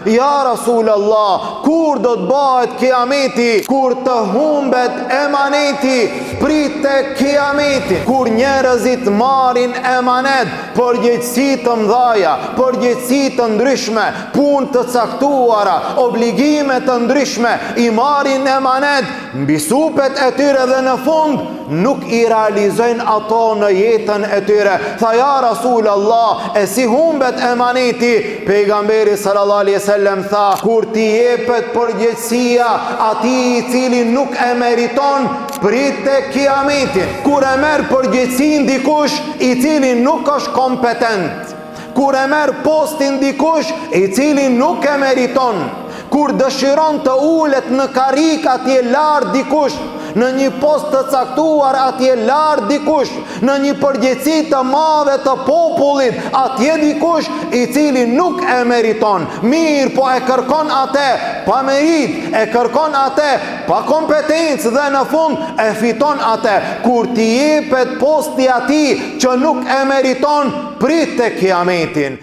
Ja Rasulallah, kur do të bëhet kiameti? Kur të humbet emaneti, prite kiameti. Kur njerëzit marrin emanet, përgjegjësi të mëdha, përgjegjësi të ndryshme, punë të caktuara, obligime të ndryshme, i marrin emanet mbi supet e tyre dhe në fund nuk i realizojnë ato në jetën e tyre. Tha ja Rasulallah, e si humbet emaneti? Pejgamberi sallallahu alaihi wasallam tha, kur ti jepet përgjegjësia atij i cili nuk e meriton, prite kiametin. Kur e merr përgjegjësinë dikush i cili nuk është kompetent, kur e merr postin dikush i cili nuk e meriton, kur dëshiron të ulet në karrik atje lart dikush, në një post të caktuar atje lart dikush, në një përgjegjësi të madhe të popullit atje dikush i cili nuk e meriton, mirë po e kërkon atë pa merit, e kërkon atë pa kompetencë dhe në fund e fiton atë. Kur t'i jepet posti atij që nuk e meriton, prit te kiametin.